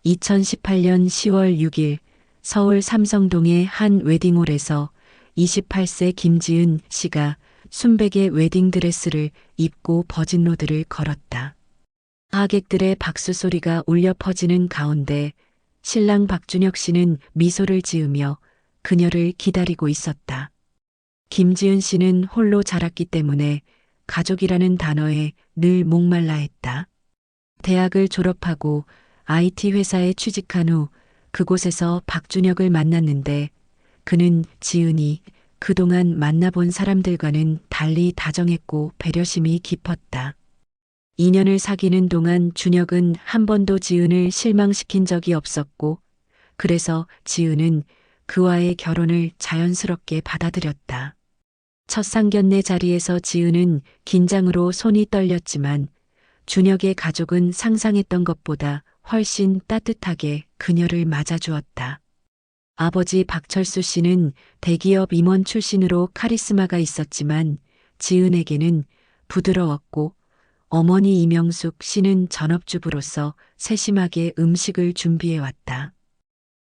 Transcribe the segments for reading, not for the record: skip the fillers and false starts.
2018년 10월 6일 서울 삼성동의 한 웨딩홀에서 28세 김지은 씨가 순백의 웨딩드레스를 입고 버진로드를 걸었다. 하객들의 박수 소리가 울려 퍼지는 가운데 신랑 박준혁 씨는 미소를 지으며 그녀를 기다리고 있었다. 김지은 씨는 홀로 자랐기 때문에 가족이라는 단어에 늘 목말라 했다. 대학을 졸업하고 IT 회사에 취직한 후 그곳에서 박준혁을 만났는데 그는 지은이 그동안 만나본 사람들과는 달리 다정했고 배려심이 깊었다. 2년을 사귀는 동안 준혁은 한 번도 지은을 실망시킨 적이 없었고 그래서 지은은 그와의 결혼을 자연스럽게 받아들였다. 첫 상견례 자리에서 지은은 긴장으로 손이 떨렸지만 준혁의 가족은 상상했던 것보다 훨씬 따뜻하게 그녀를 맞아주었다. 아버지 박철수 씨는 대기업 임원 출신으로 카리스마가 있었지만 지은에게는 부드러웠고 어머니 이명숙 씨는 전업주부로서 세심하게 음식을 준비해왔다.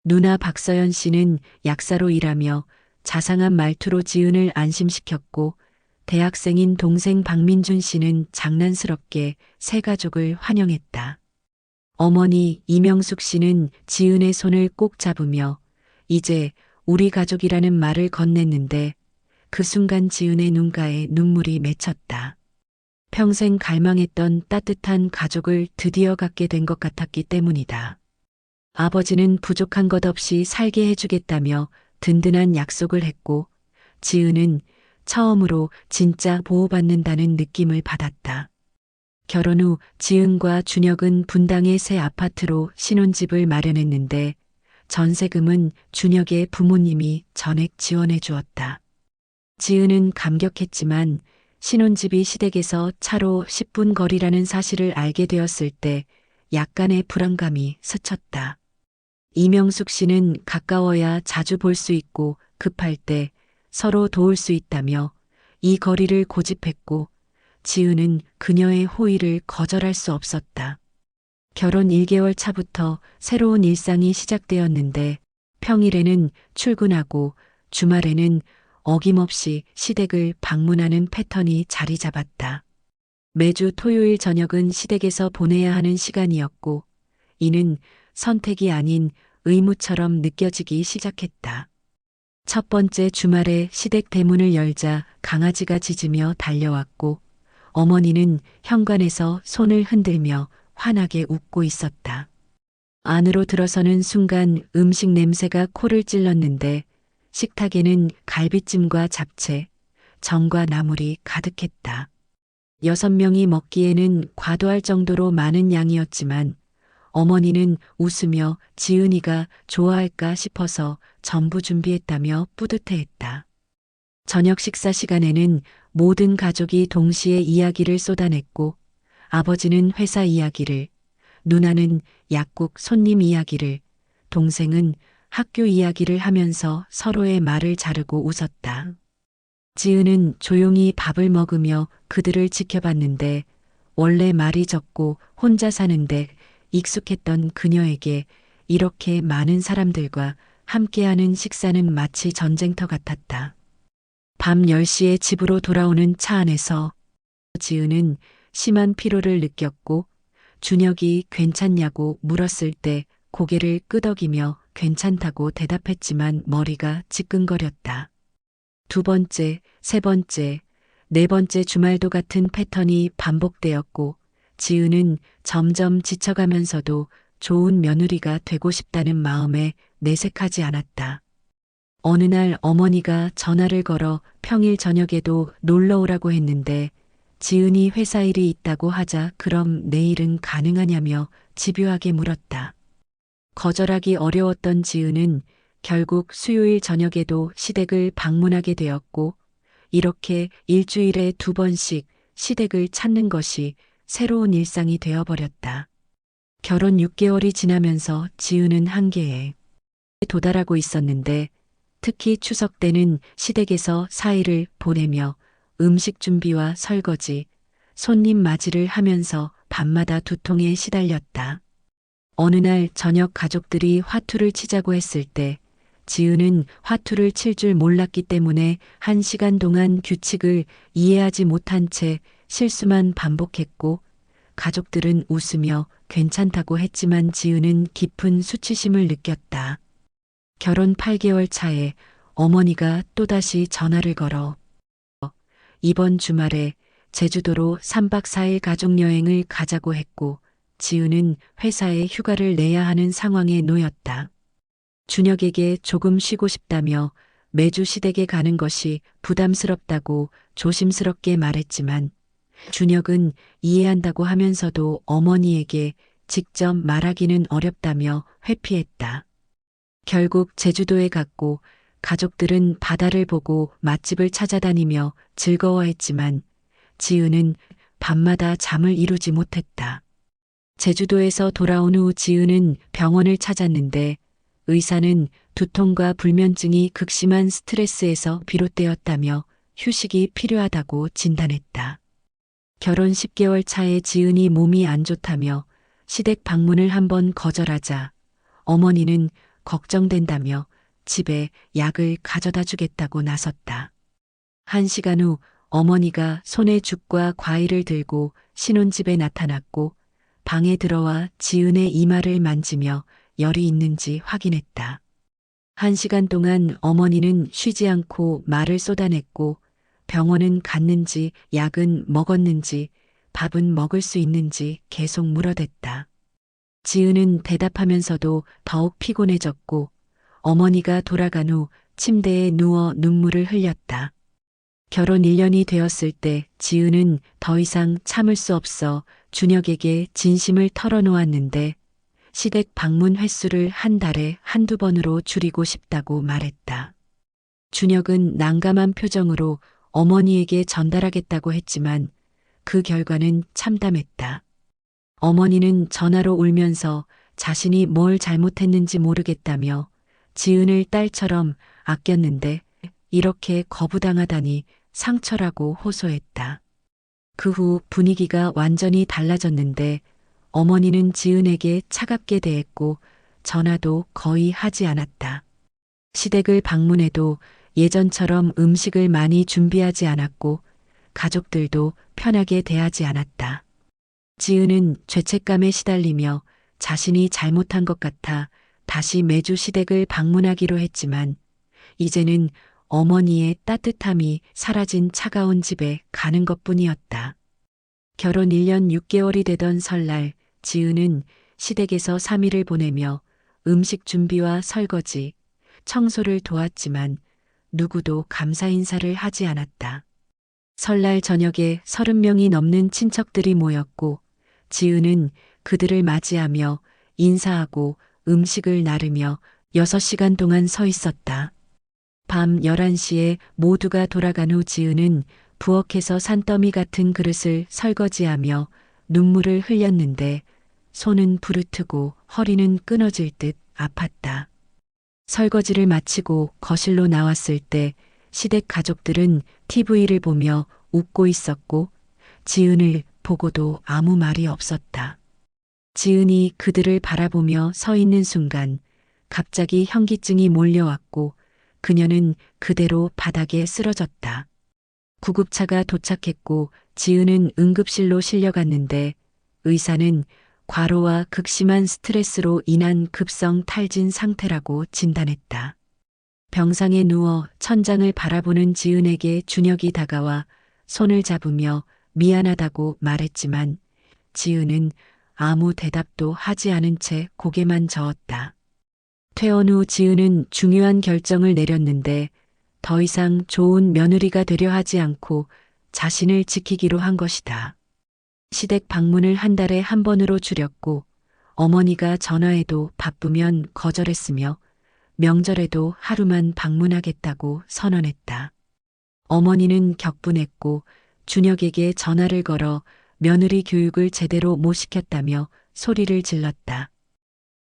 누나 박서연 씨는 약사로 일하며 자상한 말투로 지은을 안심시켰고 대학생인 동생 박민준 씨는 장난스럽게 새 가족을 환영했다. 어머니 이명숙 씨는 지은의 손을 꼭 잡으며 이제 우리 가족이라는 말을 건넸는데 그 순간 지은의 눈가에 눈물이 맺혔다. 평생 갈망했던 따뜻한 가족을 드디어 갖게 된 것 같았기 때문이다. 아버지는 부족한 것 없이 살게 해주겠다며 든든한 약속을 했고 지은은 처음으로 진짜 보호받는다는 느낌을 받았다. 결혼 후 지은과 준혁은 분당의 새 아파트로 신혼집을 마련했는데 전세금은 준혁의 부모님이 전액 지원해 주었다. 지은은 감격했지만 신혼집이 시댁에서 차로 10분 거리라는 사실을 알게 되었을 때 약간의 불안감이 스쳤다. 이명숙 씨는 가까워야 자주 볼 수 있고 급할 때 서로 도울 수 있다며 이 거리를 고집했고 지은은 그녀의 호의를 거절할 수 없었다. 결혼 1개월 차부터 새로운 일상이 시작되었는데 평일에는 출근하고 주말에는 어김없이 시댁을 방문하는 패턴이 자리 잡았다. 매주 토요일 저녁은 시댁에서 보내야 하는 시간이었고 이는 선택이 아닌 의무처럼 느껴지기 시작했다. 첫 번째 주말에 시댁 대문을 열자 강아지가 짖으며 달려왔고 어머니는 현관에서 손을 흔들며 환하게 웃고 있었다. 안으로 들어서는 순간 음식 냄새가 코를 찔렀는데 식탁에는 갈비찜과 잡채, 전과 나물이 가득했다. 6명이 먹기에는 과도할 정도로 많은 양이었지만 어머니는 웃으며 지은이가 좋아할까 싶어서 전부 준비했다며 뿌듯해했다. 저녁 식사 시간에는 모든 가족이 동시에 이야기를 쏟아냈고 아버지는 회사 이야기를, 누나는 약국 손님 이야기를, 동생은 학교 이야기를 하면서 서로의 말을 자르고 웃었다. 지은은 조용히 밥을 먹으며 그들을 지켜봤는데 원래 말이 적고 혼자 사는데 익숙했던 그녀에게 이렇게 많은 사람들과 함께하는 식사는 마치 전쟁터 같았다. 밤 10시에 집으로 돌아오는 차 안에서 지은은 심한 피로를 느꼈고 준혁이 괜찮냐고 물었을 때 고개를 끄덕이며 괜찮다고 대답했지만 머리가 지끈거렸다. 두 번째, 세 번째, 네 번째 주말도 같은 패턴이 반복되었고 지은은 점점 지쳐가면서도 좋은 며느리가 되고 싶다는 마음에 내색하지 않았다. 어느 날 어머니가 전화를 걸어 평일 저녁에도 놀러 오라고 했는데 지은이 회사 일이 있다고 하자 그럼 내일은 가능하냐며 집요하게 물었다. 거절하기 어려웠던 지은은 결국 수요일 저녁에도 시댁을 방문하게 되었고 이렇게 일주일에 2번씩 시댁을 찾는 것이 새로운 일상이 되어버렸다. 결혼 6개월이 지나면서 지은은 한계에 도달하고 있었는데 특히 추석 때는 시댁에서 4일을 보내며 음식 준비와 설거지, 손님 맞이를 하면서 밤마다 두통에 시달렸다. 어느 날 저녁 가족들이 화투를 치자고 했을 때 지은은 화투를 칠 줄 몰랐기 때문에 1시간 동안 규칙을 이해하지 못한 채 실수만 반복했고 가족들은 웃으며 괜찮다고 했지만 지은은 깊은 수치심을 느꼈다. 결혼 8개월 차에 어머니가 또다시 전화를 걸어 이번 주말에 제주도로 3박 4일 가족여행을 가자고 했고 지은은 회사에 휴가를 내야 하는 상황에 놓였다. 준혁에게 조금 쉬고 싶다며 매주 시댁에 가는 것이 부담스럽다고 조심스럽게 말했지만 준혁은 이해한다고 하면서도 어머니에게 직접 말하기는 어렵다며 회피했다. 결국 제주도에 갔고 가족들은 바다를 보고 맛집을 찾아다니며 즐거워했지만 지은은 밤마다 잠을 이루지 못했다. 제주도에서 돌아온 후 지은은 병원을 찾았는데 의사는 두통과 불면증이 극심한 스트레스에서 비롯되었다며 휴식이 필요하다고 진단했다. 결혼 10개월 차에 지은이 몸이 안 좋다며 시댁 방문을 한번 거절하자 어머니는 걱정된다며 집에 약을 가져다 주겠다고 나섰다. 1시간 후 어머니가 손에 죽과 과일을 들고 신혼집에 나타났고 방에 들어와 지은의 이마를 만지며 열이 있는지 확인했다. 1시간 동안 어머니는 쉬지 않고 말을 쏟아냈고 병원은 갔는지 약은 먹었는지 밥은 먹을 수 있는지 계속 물어댔다. 지은은 대답하면서도 더욱 피곤해졌고 어머니가 돌아간 후 침대에 누워 눈물을 흘렸다. 결혼 1년이 되었을 때 지은은 더 이상 참을 수 없어 준혁에게 진심을 털어놓았는데 시댁 방문 횟수를 한 달에 한두 번으로 줄이고 싶다고 말했다. 준혁은 난감한 표정으로 어머니에게 전달하겠다고 했지만 그 결과는 참담했다. 어머니는 전화로 울면서 자신이 뭘 잘못했는지 모르겠다며 지은을 딸처럼 아꼈는데 이렇게 거부당하다니 상처라고 호소했다. 그 후 분위기가 완전히 달라졌는데 어머니는 지은에게 차갑게 대했고 전화도 거의 하지 않았다. 시댁을 방문해도 예전처럼 음식을 많이 준비하지 않았고 가족들도 편하게 대하지 않았다. 지은은 죄책감에 시달리며 자신이 잘못한 것 같아 다시 매주 시댁을 방문하기로 했지만 이제는 어머니의 따뜻함이 사라진 차가운 집에 가는 것뿐이었다. 결혼 1년 6개월이 되던 설날 지은은 시댁에서 3일을 보내며 음식 준비와 설거지, 청소를 도왔지만 누구도 감사 인사를 하지 않았다. 설날 저녁에 30명이 넘는 친척들이 모였고 지은은 그들을 맞이하며 인사하고 음식을 나르며 6시간 동안 서 있었다. 밤 11시에 모두가 돌아간 후 지은은 부엌에서 산더미 같은 그릇을 설거지하며 눈물을 흘렸는데 손은 부르트고 허리는 끊어질 듯 아팠다. 설거지를 마치고 거실로 나왔을 때 시댁 가족들은 TV를 보며 웃고 있었고 지은을 보고도 아무 말이 없었다. 지은이 그들을 바라보며 서 있는 순간 갑자기 현기증이 몰려왔고 그녀는 그대로 바닥에 쓰러졌다. 구급차가 도착했고 지은은 응급실로 실려갔는데 의사는 과로와 극심한 스트레스로 인한 급성 탈진 상태라고 진단했다. 병상에 누워 천장을 바라보는 지은에게 준혁이 다가와 손을 잡으며 미안하다고 말했지만 지은은 아무 대답도 하지 않은 채 고개만 저었다. 퇴원 후 지은은 중요한 결정을 내렸는데 더 이상 좋은 며느리가 되려 하지 않고 자신을 지키기로 한 것이다. 시댁 방문을 한 달에 한 번으로 줄였고 어머니가 전화해도 바쁘면 거절했으며 명절에도 하루만 방문하겠다고 선언했다. 어머니는 격분했고 준혁에게 전화를 걸어 며느리 교육을 제대로 못 시켰다며 소리를 질렀다.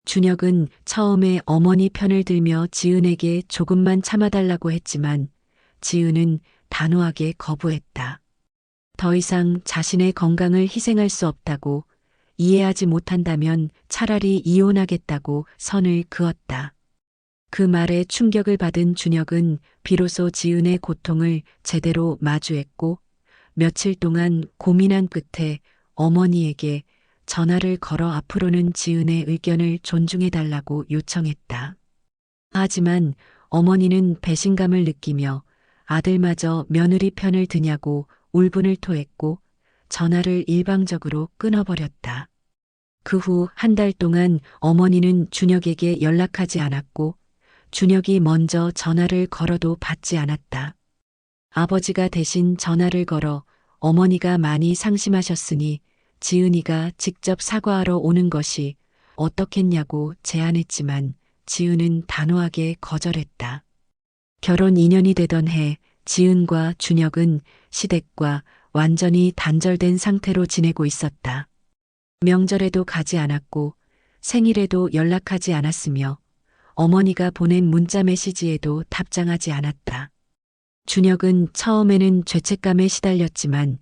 준혁은 처음에 어머니 편을 들며 지은에게 조금만 참아달라고 했지만 지은은 단호하게 거부했다. 더 이상 자신의 건강을 희생할 수 없다고 이해하지 못한다면 차라리 이혼하겠다고 선을 그었다. 그 말에 충격을 받은 준혁은 비로소 지은의 고통을 제대로 마주했고 며칠 동안 고민한 끝에 어머니에게 전화를 걸어 앞으로는 지은의 의견을 존중해달라고 요청했다. 하지만 어머니는 배신감을 느끼며 아들마저 며느리 편을 드냐고 울분을 토했고 전화를 일방적으로 끊어버렸다. 그 후 한 달 동안 어머니는 준혁에게 연락하지 않았고 준혁이 먼저 전화를 걸어도 받지 않았다. 아버지가 대신 전화를 걸어 어머니가 많이 상심하셨으니 지은이가 직접 사과하러 오는 것이 어떻겠냐고 제안했지만 지은은 단호하게 거절했다. 결혼 2년이 되던 해 지은과 준혁은 시댁과 완전히 단절된 상태로 지내고 있었다. 명절에도 가지 않았고 생일에도 연락하지 않았으며 어머니가 보낸 문자 메시지에도 답장하지 않았다. 준혁은 처음에는 죄책감에 시달렸지만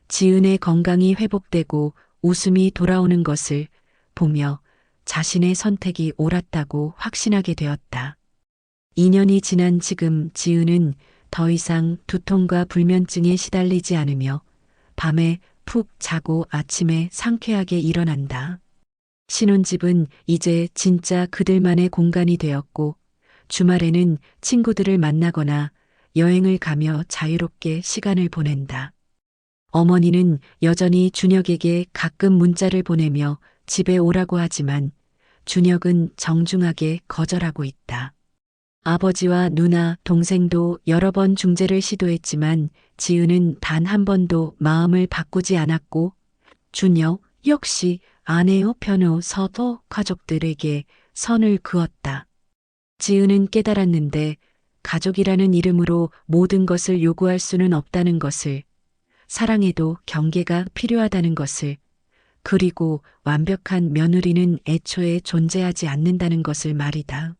지은의 건강이 회복되고 웃음이 돌아오는 것을 보며 자신의 선택이 옳았다고 확신하게 되었다. 2년이 지난 지금 지은은 더 이상 두통과 불면증에 시달리지 않으며 밤에 푹 자고 아침에 상쾌하게 일어난다. 신혼집은 이제 진짜 그들만의 공간이 되었고 주말에는 친구들을 만나거나 여행을 가며 자유롭게 시간을 보낸다. 어머니는 여전히 준혁에게 가끔 문자를 보내며 집에 오라고 하지만 준혁은 정중하게 거절하고 있다. 아버지와 누나, 동생도 여러 번 중재를 시도했지만 지은은 단 한 번도 마음을 바꾸지 않았고 준혁 역시 아내의 편에 서도 가족들에게 선을 그었다. 지은은 깨달았는데 가족이라는 이름으로 모든 것을 요구할 수는 없다는 것을, 사랑에도 경계가 필요하다는 것을, 그리고 완벽한 며느리는 애초에 존재하지 않는다는 것을 말이다.